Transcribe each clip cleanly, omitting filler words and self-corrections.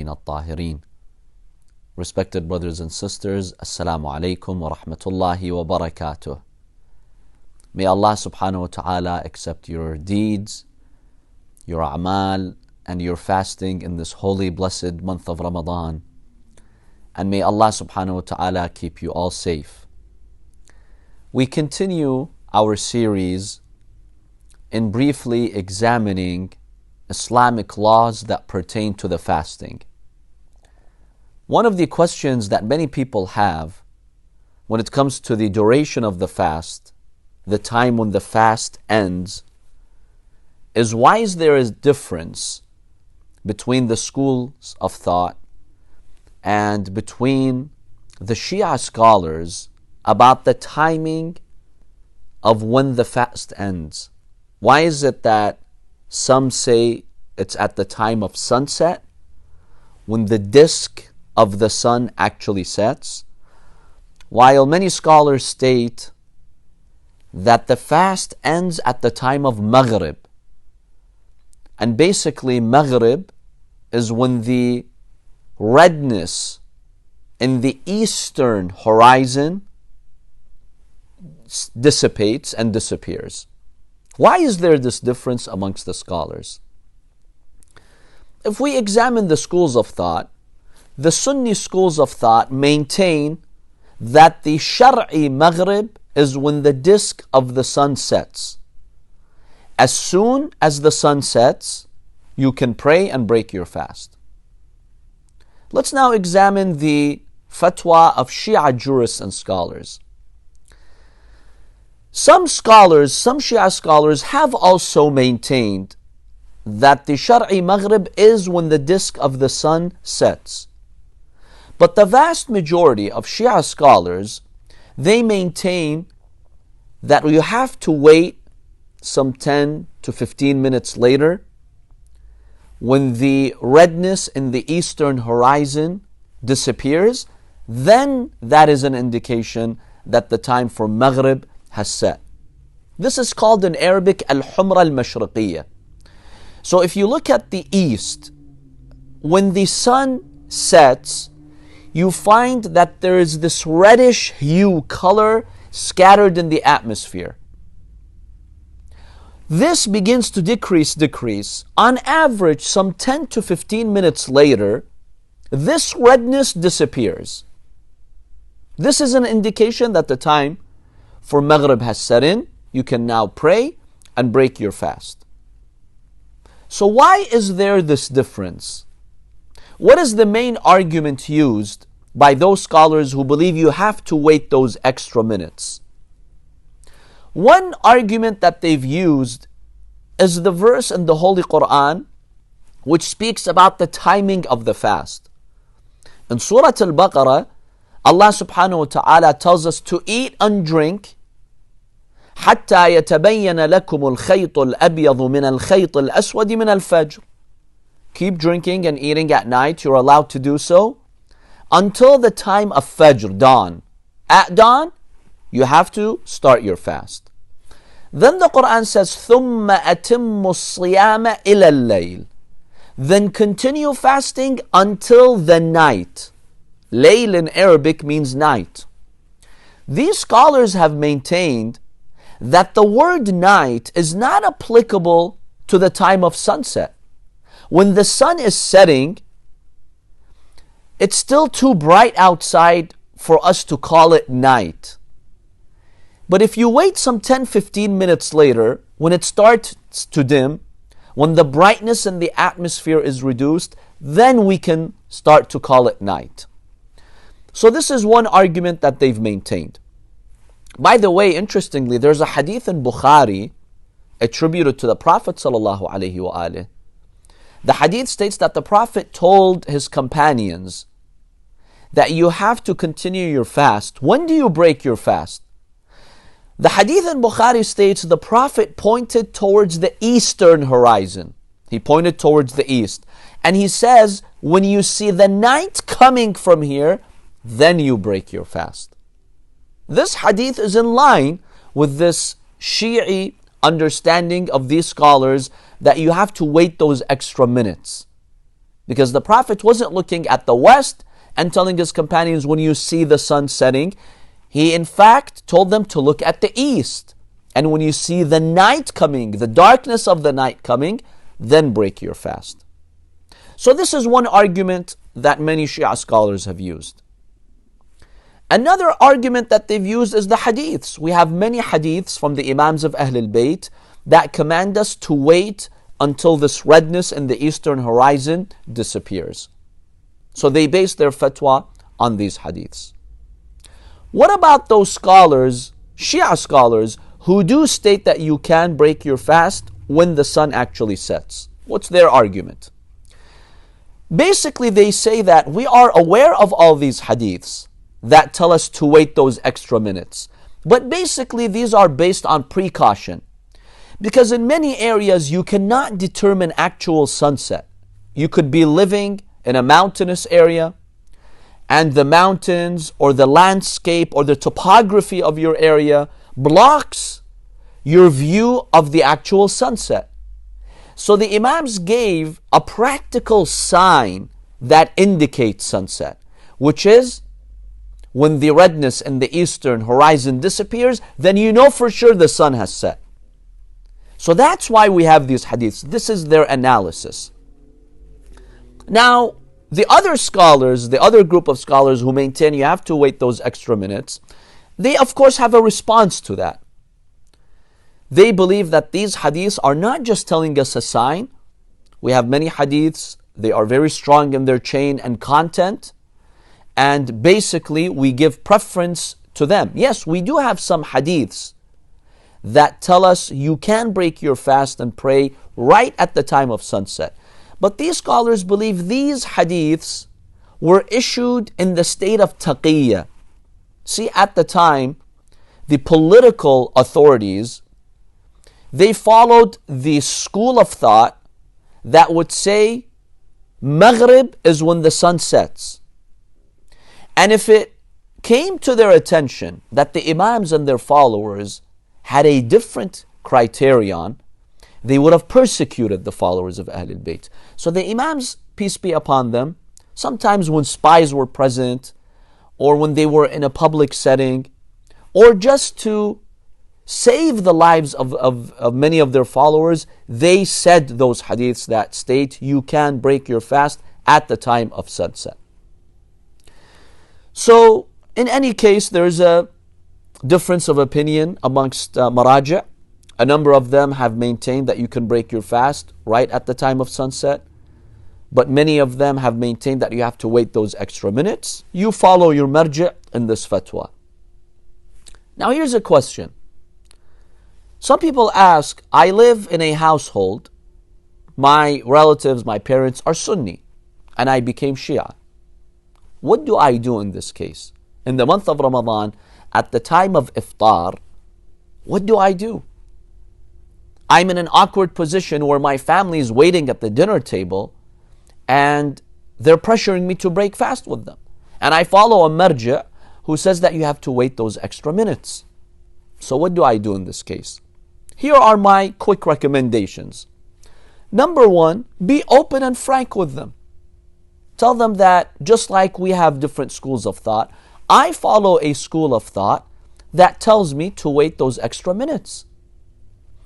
الطيبين الطاهرين. Respected brothers and sisters, Assalamu alaikum wa rahmatullahi wa barakatuh. May Allah subhanahu wa ta'ala accept your deeds, your a'mal, and your fasting in this holy, blessed month of Ramadan. And may Allah subhanahu wa ta'ala keep you all safe. We continue our series in briefly examining Islamic laws that pertain to the fasting. One of the questions that many people have when it comes to the duration of the fast, the time when the fast ends, is why is there a difference between the schools of thought and between the Shia scholars about the timing of when the fast ends? Why is it that some say it's at the time of sunset, when the disk of the sun actually sets, while many scholars state that the fast ends at the time of Maghreb? And basically Maghreb is when the redness in the eastern horizon dissipates and disappears. Why is there this difference amongst the scholars? If we examine the schools of thought, the Sunni schools of thought maintain that the Shar'i Maghrib is when the disk of the sun sets. As soon as the sun sets, you can pray and break your fast. Let's now examine the fatwa of Shia jurists and scholars. Some Shia scholars have also maintained that the Shar'i Maghrib is when the disk of the sun sets. But the vast majority of Shia scholars, they maintain that you have to wait some 10 to 15 minutes later when the redness in the eastern horizon disappears. Then that is an indication that the time for Maghrib has set. This is called in Arabic al-Humra al-Mashriqiyya. So if you look at the east, when the sun sets, you find that there is this reddish hue color scattered in the atmosphere. This begins to decrease. On average, some 10 to 15 minutes later, this redness disappears. This is an indication that the time for Maghrib has set in. You can now pray and break your fast. So why is there this difference? What is the main argument used by those scholars who believe you have to wait those extra minutes? One argument that they've used is the verse in the Holy Quran which speaks about the timing of the fast. In Surah Al-Baqarah, Allah subhanahu wa ta'ala tells us to eat and drink حتى يتبين لكم الخيط الأبيض من الخيط الأسود من الفجر. Keep drinking and eating at night. You're allowed to do so until the time of Fajr, dawn. At dawn, you have to start your fast. Then the Quran says, ثُمَّ أَتِمُّ الصِّيَامَ إِلَى اللَّيْلِ. Then continue fasting until the night. Layl in Arabic means night. These scholars have maintained that the word night is not applicable to the time of sunset. When the sun is setting, it's still too bright outside for us to call it night. But if you wait some 10-15 minutes later, when it starts to dim, when the brightness in the atmosphere is reduced, then we can start to call it night. So this is one argument that they've maintained. By the way, interestingly, there's a hadith in Bukhari attributed to the Prophet ﷺ. The hadith states that the Prophet told his companions that you have to continue your fast. When do you break your fast? The hadith in Bukhari states the Prophet pointed towards the eastern horizon. He pointed towards the east. And he says, when you see the night coming from here, then you break your fast. This hadith is in line with this Shi'i understanding of these scholars that you have to wait those extra minutes. Because the Prophet wasn't looking at the west and telling his companions, when you see the sun setting, he in fact told them to look at the east. And when you see the night coming, the darkness of the night coming, then break your fast. So this is one argument that many Shia scholars have used. Another argument that they've used is the hadiths. We have many hadiths from the Imams of Ahlul Bayt that command us to wait until this redness in the eastern horizon disappears. So they base their fatwa on these hadiths. What about those scholars, Shia scholars, who do state that you can break your fast when the sun actually sets? What's their argument? Basically, they say that we are aware of all these hadiths that tell us to wait those extra minutes. But basically, these are based on precaution. Because in many areas, you cannot determine actual sunset. You could be living in a mountainous area, and the mountains or the landscape or the topography of your area blocks your view of the actual sunset. So the Imams gave a practical sign that indicates sunset, which is when the redness in the eastern horizon disappears, then you know for sure the sun has set. So that's why we have these hadiths. This is their analysis. Now, the other scholars, the other group of scholars who maintain you have to wait those extra minutes, they of course have a response to that. They believe that these hadiths are not just telling us a sign. We have many hadiths, they are very strong in their chain and content, and basically we give preference to them. Yes, we do have some hadiths that tell us you can break your fast and pray right at the time of sunset. But these scholars believe these hadiths were issued in the state of taqiyya. See, at the time, the political authorities, they followed the school of thought that would say Maghreb is when the sun sets. And if it came to their attention that the Imams and their followers had a different criterion, they would have persecuted the followers of Ahlul Bayt. So the Imams, peace be upon them, sometimes when spies were present, or when they were in a public setting, or just to save the lives of many of their followers, they said those hadiths that state you can break your fast at the time of sunset. So, in any case, there's a difference of opinion amongst Maraja. A number of them have maintained that you can break your fast right at the time of sunset. But many of them have maintained that you have to wait those extra minutes. You follow your marja in this fatwa. Now here's a question. Some people ask, I live in a household, my relatives, my parents are Sunni, and I became Shia. What do I do in this case? In the month of Ramadan, at the time of iftar, what do I do? I'm in an awkward position where my family is waiting at the dinner table and they're pressuring me to break fast with them. And I follow a marja who says that you have to wait those extra minutes. So what do I do in this case? Here are my quick recommendations. Number one, be open and frank with them. Tell them that just like we have different schools of thought, I follow a school of thought that tells me to wait those extra minutes.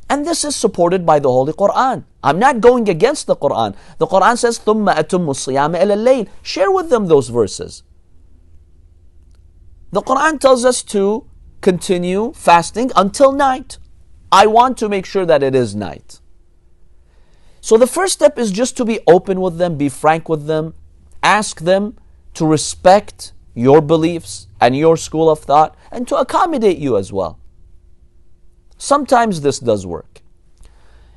And this is supported by the Holy Quran. I'm not going against the Quran. The Quran says, ثُمَّ أَتُمُّ الصِّيَامَ إِلَى اللَّيْلِ. Share with them those verses. The Quran tells us to continue fasting until night. I want to make sure that it is night. So the first step is just to be open with them, be frank with them, ask them to respect your beliefs and your school of thought and to accommodate you as well. Sometimes this does work.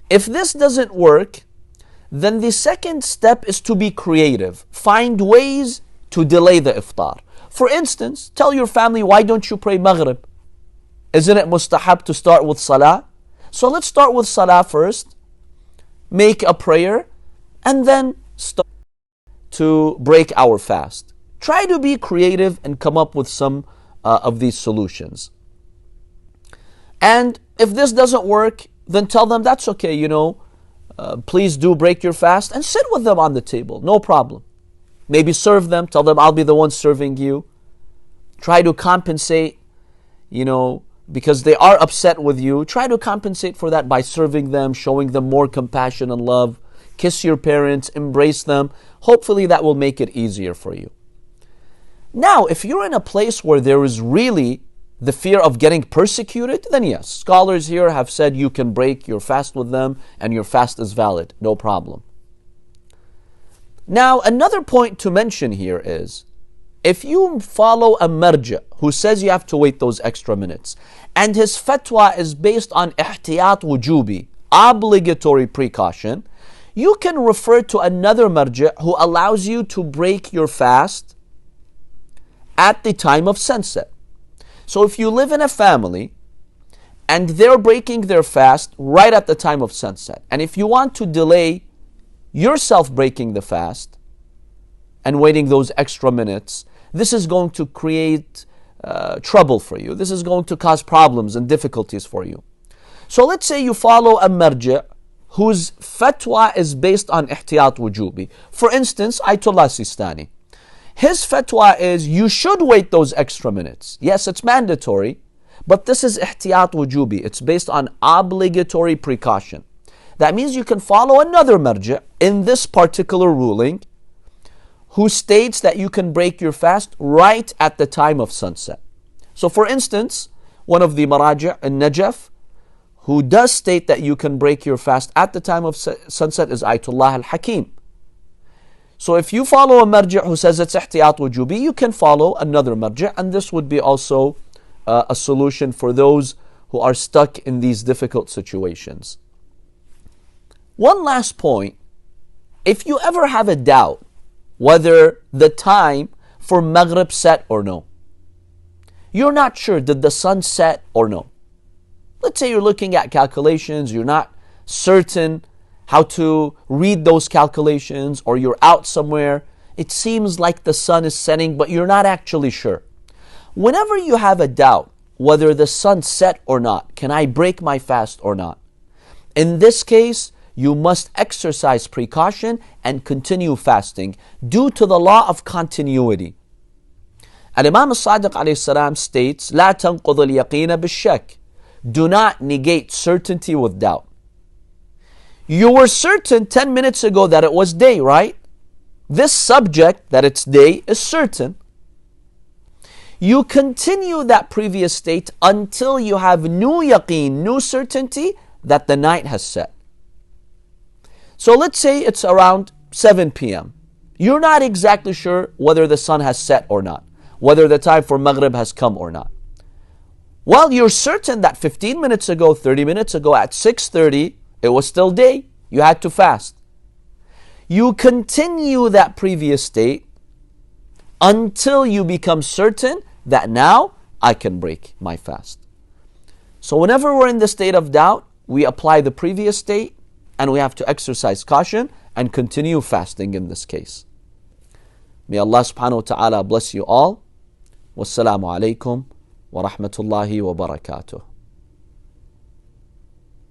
If this doesn't work, then the second step is to be creative. Find ways to delay the iftar. For instance, tell your family, why don't you pray Maghreb? Isn't it mustahab to start with Salah? So let's start with Salah first, make a prayer, and then start to break our fast. Try to be creative and come up with some of these solutions. And if this doesn't work, then tell them that's okay, please do break your fast, and sit with them on the table, no problem. Maybe serve them, tell them I'll be the one serving you. Try to compensate, because they are upset with you. Try to compensate for that by serving them, showing them more compassion and love. Kiss your parents, embrace them. Hopefully that will make it easier for you. Now, if you're in a place where there is really the fear of getting persecuted, then yes, scholars here have said you can break your fast with them and your fast is valid, no problem. Now, another point to mention here is, if you follow a marja who says you have to wait those extra minutes, and his fatwa is based on ihtiyat wujubi, obligatory precaution, you can refer to another marja who allows you to break your fast at the time of sunset. So if you live in a family and they're breaking their fast right at the time of sunset, and if you want to delay yourself breaking the fast and waiting those extra minutes, this is going to create trouble for you. This is going to cause problems and difficulties for you. So let's say you follow a marja whose fatwa is based on ihtiyat wujubi. For instance, Ayatollah Sistani. His fatwa is you should wait those extra minutes. Yes, it's mandatory, but this is ihtiyat wujubi. It's based on obligatory precaution. That means you can follow another marja in this particular ruling who states that you can break your fast right at the time of sunset. So for instance, one of the maraja in Najaf who does state that you can break your fast at the time of sunset is Ayatollah al-Hakim. So if you follow a marja who says it's ihtiyat wujubi, you can follow another marja, and this would be also a solution for those who are stuck in these difficult situations. One last point, if you ever have a doubt whether the time for Maghreb set or no, you're not sure, did the sun set or no? Let's say you're looking at calculations, you're not certain how to read those calculations, or you're out somewhere, it seems like the sun is setting, but you're not actually sure. Whenever you have a doubt whether the sun set or not, can I break my fast or not? In this case, you must exercise precaution and continue fasting due to the law of continuity. Al-Imam al-Sadiq alayhi salam states, لا تنقض اليقين بالشك. Do not negate certainty with doubt. You were certain 10 minutes ago that it was day, right? This subject, that it's day, is certain. You continue that previous state until you have new yaqeen, new certainty that the night has set. So let's say it's around 7 p.m. You're not exactly sure whether the sun has set or not, whether the time for Maghrib has come or not. Well, you're certain that 15 minutes ago, 30 minutes ago, at 6:30, it was still day. You had to fast. You continue that previous state until you become certain that now I can break my fast. So whenever we're in the state of doubt, we apply the previous state and we have to exercise caution and continue fasting in this case. May Allah subhanahu wa ta'ala bless you all. Wassalamu alaikum wa rahmatullahi wa barakatuh.